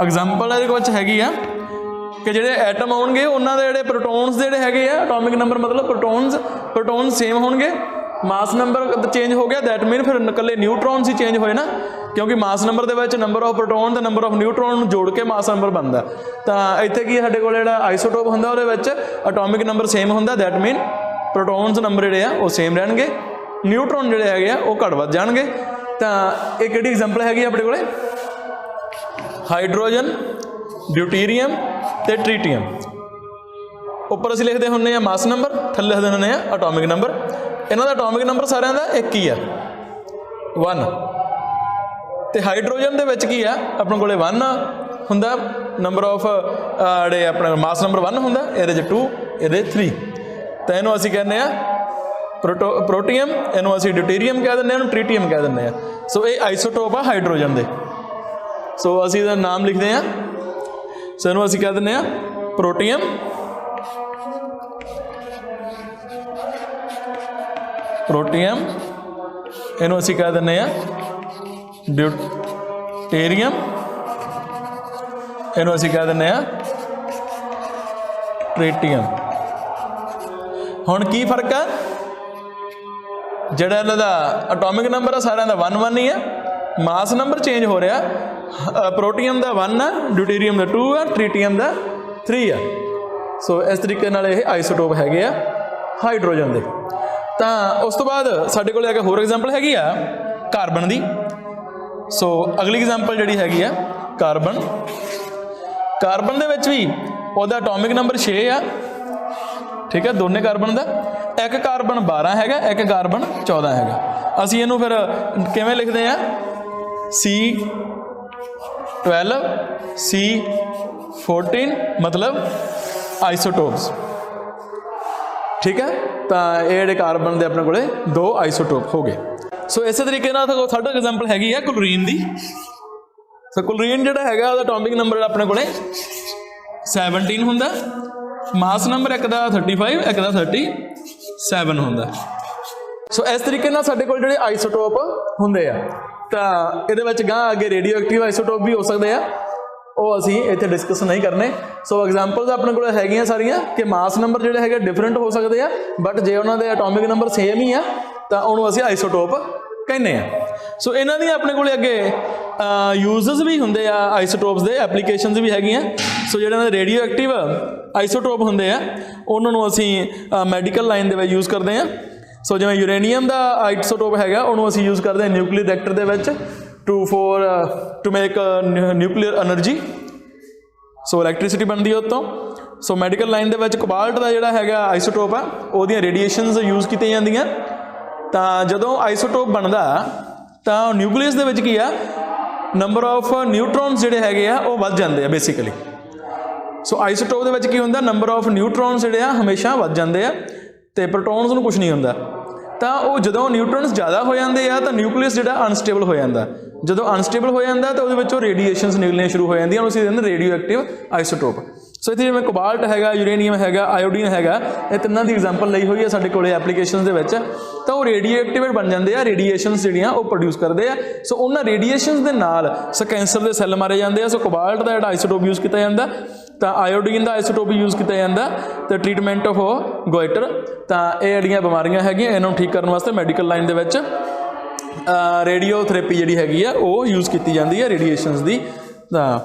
ਐਗਜ਼ਾਮਪਲ ਇਹਦੇ ਵਿੱਚ ਹੈਗੀ ਆ ਕਿ ਜਿਹੜੇ ਐਟਮ ਆਉਣਗੇ ਉਹਨਾਂ ਦੇ ਜਿਹੜੇ ਪ੍ਰੋਟੋਨਸ ਜਿਹੜੇ ਹੈਗੇ ਆ ਐਟੋਮਿਕ ਨੰਬਰ ਮਤਲਬ ਪ੍ਰੋਟੋਨਸ ਸੇਮ ਹੋਣਗੇ, ਮਾਸ ਨੰਬਰ ਚੇਂਜ ਹੋ ਗਿਆ, ਦੈਟ ਮੀਨ ਫਿਰ ਇਕੱਲੇ ਨਿਊਟਰੋਨਸ ਹੀ ਚੇਂਜ ਹੋਏ ਨਾ, ਕਿਉਂਕਿ ਮਾਸ ਨੰਬਰ ਦੇ ਵਿੱਚ ਨੰਬਰ ਆਫ ਪ੍ਰੋਟੋਨ ਅਤੇ ਨੰਬਰ ਆਫ ਨਿਊਟਰੋਨ ਨੂੰ ਜੋੜ ਕੇ ਮਾਸ ਨੰਬਰ ਬਣਦਾ। ਤਾਂ ਇੱਥੇ ਕੀ ਸਾਡੇ ਕੋਲ ਜਿਹੜਾ ਆਈਸੋਟੋਪ ਹੁੰਦਾ ਉਹਦੇ ਵਿੱਚ ਐਟੋਮਿਕ ਨੰਬਰ ਸੇਮ ਹੁੰਦਾ, ਦੈਟ ਮੀਨ ਪ੍ਰੋਟੋਨਸ ਨੰਬਰ ਜਿਹੜੇ ਆ ਉਹ ਸੇਮ ਰਹਿਣਗੇ, ਨਿਊਟਰੋਨ ਜਿਹੜੇ ਹੈਗੇ ਆ ਉਹ ਘੱਟ ਵੱਧ ਜਾਣਗੇ। ਤਾਂ ਇਹ ਕਿਹੜੀ ਐਗਜ਼ਾਮਪਲ ਹੈਗੀ ਆਪਣੇ ਕੋਲੇ? ਹਾਈਡਰੋਜਨ, ਡਿਊਟੀਰੀਅਮ ਅਤੇ ਟ੍ਰੀਟੀਅਮ। ਉੱਪਰ ਅਸੀਂ ਲਿਖਦੇ ਹੁੰਦੇ ਹਾਂ ਮਾਸ ਨੰਬਰ, ਥੱਲੇ ਲਿਖਦੇ ਹੁੰਦੇ ਹਾਂ ਐਟੋਮਿਕ ਨੰਬਰ। ਇਹਨਾਂ ਦਾ ਐਟੋਮਿਕ ਨੰਬਰ ਸਾਰਿਆਂ ਦਾ ਇੱਕ ਹੀ ਆ, 1। ਅਤੇ ਹਾਈਡਰੋਜਨ ਦੇ ਵਿੱਚ ਕੀ ਆ ਆਪਣੇ ਕੋਲ 1 ਹੁੰਦਾ, ਨੰਬਰ ਆਫ ਜਿਹੜੇ ਆਪਣੇ ਮਾਸ ਨੰਬਰ 1 ਹੁੰਦਾ, ਇਹਦੇ 'ਚ 2, ਇਹਦੇ 3। ਤਾਂ ਇਹਨੂੰ ਅਸੀਂ ਕਹਿੰਦੇ ਹਾਂ ਪ੍ਰੋਟੀਅਮ, ਇਹਨੂੰ ਅਸੀਂ ਡਿਊਟੀਰੀਅਮ ਕਹਿ ਦਿੰਦੇ ਹਾਂ, ਇਹਨੂੰ ਟ੍ਰੀਟੀਅਮ ਕਹਿ ਦਿੰਦੇ ਹਾਂ। ਸੋ ਇਹ ਆਈਸੋਟੋਪ ਆ ਹਾਈਡਰੋਜਨ ਦੇ। ਸੋ ਅਸੀਂ ਇਹਦਾ ਨਾਮ ਲਿਖਦੇ ਹਾਂ, ਸੋ ਇਹਨੂੰ ਅਸੀਂ ਕਹਿ ਦਿੰਦੇ ਹਾਂ ਪ੍ਰੋਟੀਅਮ, ਇਹਨੂੰ ਅਸੀਂ ਕਹਿ ਦਿੰਦੇ ਹਾਂ ਡਿਊਟੇਰੀਅਮ, ਇਹਨੂੰ ਅਸੀਂ ਕਹਿ ਦਿੰਦੇ ਹਾਂ ਟ੍ਰੀਟੀਅਮ। ਹੁਣ ਕੀ ਫਰਕ ਆ? ਜਿਹੜਾ ਇਹਨਾਂ ਦਾ ਐਟੋਮਿਕ ਨੰਬਰ ਆ ਸਾਰਿਆਂ ਦਾ 1 ਹੀ ਆ, ਮਾਸ ਨੰਬਰ ਚੇਂਜ ਹੋ ਰਿਹਾ, ਪ੍ਰੋਟੀਅਮ ਦਾ 1 ਆ, ਡਿਊਟੀਰੀਅਮ ਦਾ 2 ਆ, ਟ੍ਰੀਟੀਅਮ ਦਾ 3 ਆ। ਸੋ ਇਸ ਤਰੀਕੇ ਨਾਲ ਇਹ ਆਈਸੋਟੋਪ ਹੈਗੇ ਆ ਹਾਈਡਰੋਜਨ ਦੇ। ਤਾਂ ਉਸ ਤੋਂ ਬਾਅਦ ਸਾਡੇ ਕੋਲ ਇੱਕ ਹੋਰ ਐਗਜ਼ਾਮਪਲ ਹੈਗੀ ਆ ਕਾਰਬਨ ਦੀ। ਸੋ ਅਗਲੀ ਐਗਜ਼ਾਮਪਲ ਜਿਹੜੀ ਹੈਗੀ ਆ ਕਾਰਬਨ। ਕਾਰਬਨ ਦੇ ਵਿੱਚ ਵੀ ਉਹਦਾ ਐਟੋਮਿਕ ਨੰਬਰ 6 ਆ, ਠੀਕ ਹੈ, ਦੋਨੇ ਕਾਰਬਨ ਦਾ। ਇੱਕ ਕਾਰਬਨ 12 ਹੈਗਾ, ਇੱਕ ਕਾਰਬਨ 14 ਹੈਗਾ। ਅਸੀਂ ਇਹਨੂੰ ਫਿਰ ਕਿਵੇਂ ਲਿਖਦੇ ਹਾਂ? C12 C14 ਮਤਲਬ ਆਈਸੋਟੋਪਸ, ਠੀਕ ਹੈ। ਤਾਂ ਇਹ ਜਿਹੜੇ ਕਾਰਬਨ ਦੇ ਆਪਣੇ ਕੋਲੇ 2 ਆਈਸੋਟੋਪ ਹੋ ਗਏ। ਸੋ ਇਸੇ ਤਰੀਕੇ ਨਾਲ ਸਾਡਾ ਐਗਜ਼ਾਮਪਲ ਹੈਗੀ ਆ ਕਲੋਰੀਨ ਦੀ। ਸੋ ਕਲੋਰੀਨ ਜਿਹੜਾ ਹੈਗਾ ਉਹਦਾ ਐਟੋਮਿਕ ਨੰਬਰ ਆਪਣੇ ਕੋਲੇ 17 ਹੁੰਦਾ, ਮਾਸ ਨੰਬਰ ਇੱਕ ਦਾ 35, ਇੱਕ ਦਾ 37 ਹੁੰਦਾ। ਸੋ ਇਸ ਤਰੀਕੇ ਨਾਲ ਸਾਡੇ ਕੋਲ ਜਿਹੜੇ ਆਈਸੋਟੋਪ ਹੁੰਦੇ ਆ। ਤਾਂ ਇਹਦੇ ਵਿੱਚ ਗਾਂ ਅੱਗੇ ਰੇਡੀਓ ਐਕਟਿਵ ਆਈਸੋਟੋਪ ਵੀ ਹੋ ਸਕਦੇ ਆ, ਉਹ ਅਸੀਂ ਇੱਥੇ ਡਿਸਕਸ ਨਹੀਂ ਕਰਨੇ। ਸੋ ਐਗਜ਼ਾਮਪਲਸ ਆਪਣੇ ਕੋਲ ਹੈਗੀਆਂ ਸਾਰੀਆਂ ਕਿ ਮਾਸ ਨੰਬਰ ਜਿਹੜੇ ਹੈਗੇ ਡਿਫਰੈਂਟ ਹੋ ਸਕਦੇ ਆ, ਬਟ ਜੇ ਉਹਨਾਂ ਦੇ ਐਟੋਮਿਕ ਨੰਬਰ ਸੇਮ ਹੀ ਆ ਤਾਂ ਉਹਨੂੰ ਅਸੀਂ ਆਈਸੋਟੋਪ ਕਹਿੰਦੇ ਆ। ਸੋ ਇਹਨਾਂ ਦੀਆਂ ਆਪਣੇ ਕੋਲ ਅੱਗੇ ਯੂਜ਼ਸ ਵੀ ਹੁੰਦੇ ਆ ਆਈਸੋਟੋਪਸ ਦੇ, ਐਪਲੀਕੇਸ਼ਨਸ ਵੀ ਹੈਗੀਆਂ। ਸੋ ਜਿਹੜੇ ਇਹਨਾਂ ਦੇ ਰੇਡੀਓ ਐਕਟਿਵ ਆਈਸੋਟੋਪ ਹੁੰਦੇ ਆ ਉਹਨਾਂ ਨੂੰ ਅਸੀਂ ਮੈਡੀਕਲ ਲਾਈਨ ਦੇ ਵਿੱਚ ਯੂਜ਼ ਕਰਦੇ ਹਾਂ। ਸੋ ਜਿਵੇਂ ਯੂਰੇਨੀਅਮ ਦਾ ਆਈਸੋਟੋਪ ਹੈਗਾ ਉਹਨੂੰ ਅਸੀਂ ਯੂਜ਼ ਕਰਦੇ ਹਾਂ ਨਿਊਕਲੀਅਰ ਰਿਐਕਟਰ ਦੇ ਵਿੱਚ to make nuclear energy. So electricity ਬਣਦੀ ਉਹ ਤੋਂ। ਸੋ ਮੈਡੀਕਲ ਲਾਈਨ ਦੇ ਵਿੱਚ ਕੋਬਾਲਟ ਦਾ ਜਿਹੜਾ ਹੈਗਾ ਆਈਸੋਟੋਪ ਆ ਉਹਦੀਆਂ ਰੇਡੀਏਸ਼ਨਸ ਯੂਜ਼ ਕੀਤੀਆਂ ਜਾਂਦੀਆਂ। ਤਾਂ ਜਦੋਂ ਆਈਸੋਟੋਪ ਬਣਦਾ ਤਾਂ ਨਿਊਕਲੀਅਸ ਦੇ ਵਿੱਚ ਕੀ ਆ, ਨੰਬਰ ਆਫ ਨਿਊਟਰੋਨਸ ਜਿਹੜੇ ਹੈਗੇ ਆ ਉਹ ਵੱਧ ਜਾਂਦੇ ਆ ਬੇਸਿਕਲੀ। ਸੋ ਆਈਸੋਟੋਪ ਦੇ ਵਿੱਚ ਕੀ ਹੁੰਦਾ, ਨੰਬਰ ਆਫ ਨਿਊਟਰੋਨਸ ਜਿਹੜੇ ਆ ਹਮੇਸ਼ਾ ਵੱਧ ਜਾਂਦੇ ਆ ਤੇ ਪ੍ਰੋਟੋਨਸ ਨੂੰ ਕੁਝ ਨਹੀਂ ਹੁੰਦਾ। ਤਾਂ ਉਹ ਜਦੋਂ ਨਿਊਟਰੋਨਸ ਜ਼ਿਆਦਾ ਹੋ ਜਾਂਦੇ ਆ ਤਾਂ ਨਿਊਕਲੀਅਸ ਜਿਹੜਾ ਅਨਸਟੇਬਲ ਹੋ ਜਾਂਦਾ। ਜਦੋਂ ਅਨਸਟੇਬਲ ਹੋ ਜਾਂਦਾ ਤਾਂ ਉਹਦੇ ਵਿੱਚੋਂ ਰੇਡੀਏਸ਼ਨਸ ਨਿਕਲਣੀਆਂ ਸ਼ੁਰੂ ਹੋ ਜਾਂਦੀਆਂ, ਉਹਨੂੰ ਅਸੀਂ ਕਹਿੰਦੇ ਰੇਡੀਓ ਐਕਟਿਵ ਆਈਸੋਟੋਪ। ਸੋ ਇੱਥੇ ਜਿਵੇਂ ਕੋਬਾਲਟ ਹੈਗਾ, ਯੂਰੇਨੀਅਮ ਹੈਗਾ, ਆਇਓਡੀਨ ਹੈਗਾ, ਇਹ ਤਿੰਨਾਂ ਦੀ ਐਗਜ਼ਾਮਪਲ ਲਈ ਹੋਈ ਹੈ ਸਾਡੇ ਕੋਲੇ ਐਪਲੀਕੇਸ਼ਨਸ ਦੇ ਵਿੱਚ। ਤਾਂ ਉਹ ਰੇਡੀਓ ਐਕਟਿਵੇਟ ਬਣ ਜਾਂਦੇ ਆ, ਰੇਡੀਏਸ਼ਨਸ ਜਿਹੜੀਆਂ ਉਹ ਪ੍ਰੋਡਿਊਸ ਕਰਦੇ ਆ। ਸੋ ਉਹਨਾਂ ਰੇਡੀਏਸ਼ਨਸ ਦੇ ਨਾਲ ਕੈਂਸਰ ਦੇ ਸੈੱਲ ਮਾਰੇ ਜਾਂਦੇ ਆ। ਸੋ ਕੋਬਾਲਟ ਦਾ ਜਿਹੜਾ ਆਈਸੋਟੋਪ ਯੂਜ਼ ਕੀਤਾ ਜਾਂਦਾ, ਤਾਂ ਆਇਓਡੀਨ ਦਾ ਆਈਸੋਟੋਪ ਯੂਜ਼ ਕੀਤਾ ਜਾਂਦਾ ਤੇ ਟ੍ਰੀਟਮੈਂਟ ਆਫ ਗੋਇਟਰ। ਤਾਂ ਇਹ ਜਿਹੜੀਆਂ ਬਿਮਾਰੀਆਂ ਹੈਗੀਆਂ ਇਹਨਾਂ ਨੂੰ ਠੀਕ ਕਰਨ ਵਾਸਤੇ ਮੈਡੀਕਲ ਲਾਈਨ ਦੇ ਵਿੱਚ ਰੇਡੀਓਥੈਰੇਪੀ ਜਿਹੜੀ ਹੈਗੀ ਆ ਉਹ ਯੂਜ਼ ਕੀਤੀ ਜਾਂਦੀ ਹੈ ਰੇਡੀਏਸ਼ਨਸ ਦੀ। ਤਾਂ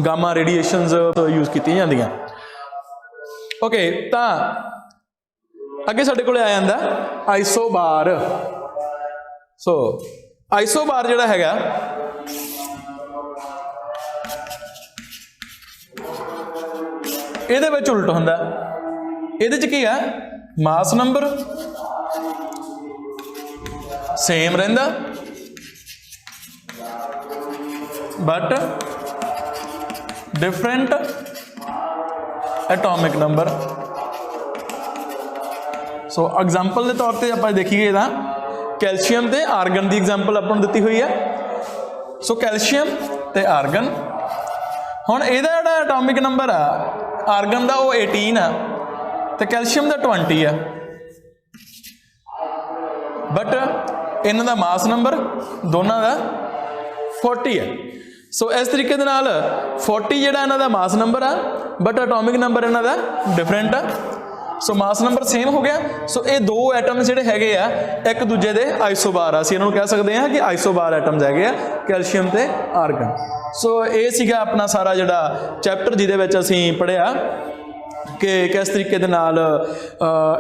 ਗਾਮਾ ਰੇਡੀਏਸ਼ਨਸ ਯੂਜ਼ ਕੀਤੀਆਂ ਜਾਂਦੀਆਂ। ਓਕੇ, ਤਾਂ ਅੱਗੇ ਸਾਡੇ ਕੋਲ ਆ ਜਾਂਦਾ ਆਈਸੋਬਾਰ। ਸੋ ਆਈਸੋਬਾਰ ਜਿਹੜਾ ਹੈਗਾ ਇਹਦੇ ਵਿੱਚ ਉਲਟ ਹੁੰਦਾ। ਇਹਦੇ ਚ ਕੀ ਹੈ, ਮਾਸ ਨੰਬਰ ਸੇਮ ਰਹਿੰਦਾ but different atomic number. So example ਦੇ ਤੌਰ ਤੇ ਆਪਾਂ ਦੇਖੀਏ ਤਾਂ ਕੈਲਸ਼ੀਅਮ ਤੇ ਆਰਗਨ ਦੀ ਐਗਜ਼ਾਮਪਲ ਆਪਾਂ ਨੂੰ ਦਿੱਤੀ ਹੋਈ ਹੈ। ਸੋ ਕੈਲਸ਼ੀਅਮ ਤੇ ਆਰਗਨ, ਹੁਣ ਇਹਦਾ ਜਿਹੜਾ ਐਟੋਮਿਕ ਨੰਬਰ ਆ ਆਰਗਨ ਦਾ ਉਹ 18 ਆ ਤੇ ਕੈਲਸ਼ੀਅਮ ਦਾ 20 ਆ, ਬਟ ਇਹਨਾਂ ਦਾ ਮਾਸ ਨੰਬਰ ਦੋਨਾਂ ਦਾ 40 ਹੈ। ਸੋ ਇਸ ਤਰੀਕੇ ਦੇ ਨਾਲ 40 ਜਿਹੜਾ ਇਹਨਾਂ ਦਾ ਮਾਸ ਨੰਬਰ ਆ ਬਟ ਐਟੋਮਿਕ ਨੰਬਰ ਇਹਨਾਂ ਦਾ ਡਿਫਰੈਂਟ ਆ। ਸੋ ਮਾਸ ਨੰਬਰ ਸੇਮ ਹੋ ਗਿਆ। ਸੋ ਇਹ ਦੋ ਐਟਮਸ ਜਿਹੜੇ ਹੈਗੇ ਆ ਇੱਕ ਦੂਜੇ ਦੇ ਆਈਸੋਬਾਰ ਆ, ਅਸੀਂ ਇਹਨਾਂ ਨੂੰ ਕਹਿ ਸਕਦੇ ਹਾਂ ਕਿ ਆਈਸੋਬਾਰ ਐਟਮਸ ਹੈਗੇ ਆ, ਕੈਲਸ਼ੀਅਮ ਤੇ ਆਰਗਨ। ਸੋ ਇਹ ਸੀਗਾ ਆਪਣਾ ਸਾਰਾ ਜਿਹੜਾ ਚੈਪਟਰ ਜਿਹਦੇ ਵਿੱਚ ਅਸੀਂ ਪੜ੍ਹਿਆ ਕਿ ਕਿਸ ਤਰੀਕੇ ਦੇ ਨਾਲ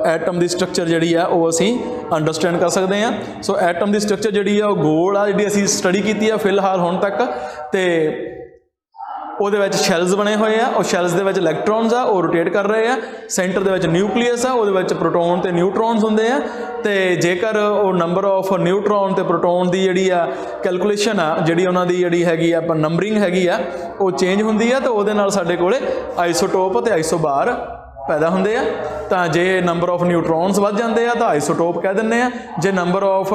ਐਟਮ ਦੀ ਸਟਰਕਚਰ ਜਿਹੜੀ ਆ ਉਹ ਅਸੀਂ ਅੰਡਰਸਟੈਂਡ ਕਰ ਸਕਦੇ ਹਾਂ। ਸੋ ਐਟਮ ਦੀ ਸਟਰਕਚਰ ਜਿਹੜੀ ਆ ਉਹ ਗੋਲ ਆ, ਜਿਹੜੀ ਅਸੀਂ ਸਟੱਡੀ ਕੀਤੀ ਆ ਫਿਲਹਾਲ ਹੁਣ ਤੱਕ, ਤੇ ਉਹਦੇ ਵਿੱਚ ਸ਼ੈਲਸ ਬਣੇ ਹੋਏ ਆ। ਉਹ ਸ਼ੈਲਸ ਦੇ ਵਿੱਚ ਇਲੈਕਟ੍ਰੋਨਸ ਆ, ਉਹ ਰੋਟੇਟ ਕਰ ਰਹੇ ਆ। ਸੈਂਟਰ ਦੇ ਵਿੱਚ ਨਿਊਕਲੀਅਸ ਆ, ਉਹਦੇ ਵਿੱਚ ਪ੍ਰੋਟੋਨ ਤੇ ਨਿਊਟਰੋਨਸ ਹੁੰਦੇ ਆ। ਤੇ ਜੇਕਰ ਉਹ ਨੰਬਰ ਆਫ ਨਿਊਟਰੋਨ ਤੇ ਪ੍ਰੋਟੋਨ ਦੀ ਜਿਹੜੀ ਆ ਕੈਲਕੂਲੇਸ਼ਨ ਆ, ਜਿਹੜੀ ਉਹਨਾਂ ਦੀ ਜਿਹੜੀ ਹੈਗੀ ਆ ਆਪਾਂ ਨੰਬਰਿੰਗ ਹੈਗੀ ਆ ਉਹ ਚੇਂਜ ਹੁੰਦੀ ਆ, ਤਾਂ ਉਹਦੇ ਨਾਲ ਸਾਡੇ ਕੋਲੇ ਆਈਸੋਟੋਪ ਤੇ ਆਈਸੋਬਾਰ ਪੈਦਾ ਹੁੰਦੇ ਆ। ਤਾਂ ਜੇ ਨੰਬਰ ਆਫ ਨਿਊਟਰੋਨਸ ਵੱਧ ਜਾਂਦੇ ਆ ਤਾਂ ਆਈਸੋਟੋਪ ਕਹਿ ਦਿੰਦੇ ਆ। ਜੇ ਨੰਬਰ ਆਫ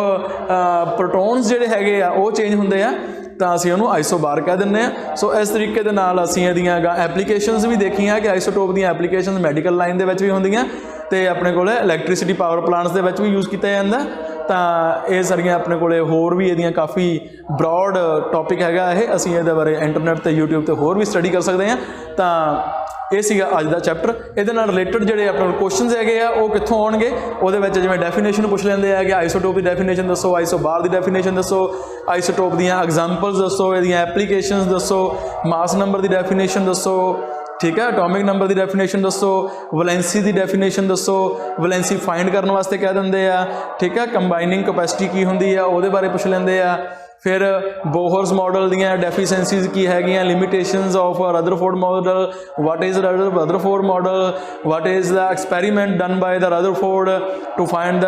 ਪ੍ਰੋਟੋਨਸ ਜਿਹੜੇ ਹੈਗੇ ਆ ਉਹ ਚੇਂਜ ਹੁੰਦੇ ਆ ਤਾਂ ਅਸੀਂ ਉਹਨੂੰ ਆਈਸੋਬਾਰ ਕਹਿ ਦਿੰਦੇ ਆ। ਸੋ ਇਸ ਤਰੀਕੇ ਦੇ ਨਾਲ ਅਸੀਂ ਇਹਦੀਆਂ ਐਪਲੀਕੇਸ਼ਨਸ ਵੀ ਦੇਖੀਆਂ ਕਿ ਆਈਸੋਟੋਪ ਦੀਆਂ ਐਪਲੀਕੇਸ਼ਨਸ ਮੈਡੀਕਲ ਲਾਈਨ ਦੇ ਵਿੱਚ ਵੀ ਹੁੰਦੀਆਂ ਤੇ ਆਪਣੇ ਕੋਲ ਇਲੈਕਟ੍ਰਿਸਿਟੀ ਪਾਵਰ ਪਲਾਂਟਸ ਦੇ ਵਿੱਚ ਵੀ ਯੂਜ਼ ਕੀਤਾ ਜਾਂਦਾ। ਤਾਂ ਇਹ ਸਾਰੀਆਂ ਆਪਣੇ ਕੋਲੇ ਹੋਰ ਵੀ ਇਹਦੀਆਂ ਕਾਫੀ ਬਰੋਡ ਟੌਪਿਕ ਹੈਗਾ ਇਹ, ਅਸੀਂ ਇਹਦੇ ਬਾਰੇ ਇੰਟਰਨੈਟ ਤੇ YouTube ਤੇ ਹੋਰ ਵੀ ਸਟੱਡੀ ਕਰ ਸਕਦੇ ਹਾਂ। ਤਾਂ ਇਹ ਸੀਗਾ ਅੱਜ ਦਾ ਚੈਪਟਰ। ਇਹਦੇ ਨਾਲ ਰਿਲੇਟਡ ਜਿਹੜੇ ਆਪਣੇ ਕੋਲ ਕੁਐਸਚਨਸ ਹੈਗੇ ਆ ਉਹ ਕਿੱਥੋਂ ਆਉਣਗੇ, ਉਹਦੇ ਵਿੱਚ ਜਿਵੇਂ ਡੈਫੀਨੇਸ਼ਨ ਪੁੱਛ ਲੈਂਦੇ ਆ ਕਿ ਆਈਸੋਟੋਪ ਦੀ ਡੈਫੀਨੇਸ਼ਨ ਦੱਸੋ, ਆਈਸੋਬਾਰ ਦੀ ਡੈਫੀਨੇਸ਼ਨ ਦੱਸੋ, ਆਈਸੋਟੋਪ ਦੀਆਂ ਐਗਜ਼ਾਮਪਲਸ ਦੱਸੋ, ਇਹਦੀਆਂ ਐਪਲੀਕੇਸ਼ਨਸ ਦੱਸੋ, ਮਾਸ ਨੰਬਰ ਦੀ ਡੈਫੀਨੇਸ਼ਨ ਦੱਸੋ, ਠੀਕ ਹੈ, ਐਟੋਮਿਕ ਨੰਬਰ ਦੀ ਡੈਫੀਨੇਸ਼ਨ ਦੱਸੋ, ਵੈਲੈਂਸੀ ਦੀ ਡੈਫੀਨੇਸ਼ਨ ਦੱਸੋ, ਵੈਲੈਂਸੀ ਫਾਈਂਡ ਕਰਨ ਵਾਸਤੇ ਕਹਿ ਦਿੰਦੇ ਆ, ਠੀਕ ਹੈ, ਕੰਬਾਈਨਿੰਗ ਕਪੈਸਿਟੀ ਕੀ ਹੁੰਦੀ ਆ ਉਹਦੇ ਬਾਰੇ ਪੁੱਛ ਲੈਂਦੇ ਆ। ਫਿਰ ਬੋਹਰਸ ਮਾਡਲ ਦੀਆਂ ਡੈਫੀਸ਼ੈਂਸੀਜ਼ ਕੀ ਹੈਗੀਆਂ, limitations of Rutherford model, what is Rutherford model, what is the experiment done by the Rutherford to find the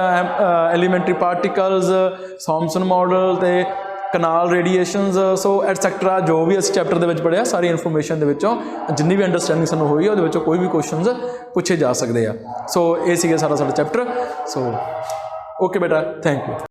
elementary particles, Thomson model ਤੇ ਕਨਾਲ ਰੇਡੀਏਸ਼ਨਸ। ਸੋ ਐਟਸੈਕਟਰਾ ਜੋ ਵੀ ਅਸੀਂ ਚੈਪਟਰ ਦੇ ਵਿੱਚ ਪੜ੍ਹਿਆ ਸਾਰੀ ਇਨਫੋਰਮੇਸ਼ਨ ਦੇ ਵਿੱਚੋਂ ਜਿੰਨੀ ਵੀ ਅੰਡਰਸਟੈਂਡਿੰਗ ਸਾਨੂੰ ਹੋਈ ਉਹਦੇ ਵਿੱਚੋਂ ਕੋਈ ਵੀ ਕੁਐਸਚਨਸ ਪੁੱਛੇ ਜਾ ਸਕਦੇ ਆ। ਸੋ ਇਹ ਸੀਗਾ ਸਾਡਾ ਚੈਪਟਰ। ਸੋ ਓਕੇ ਬੇਟਾ, ਥੈਂਕ ਯੂ।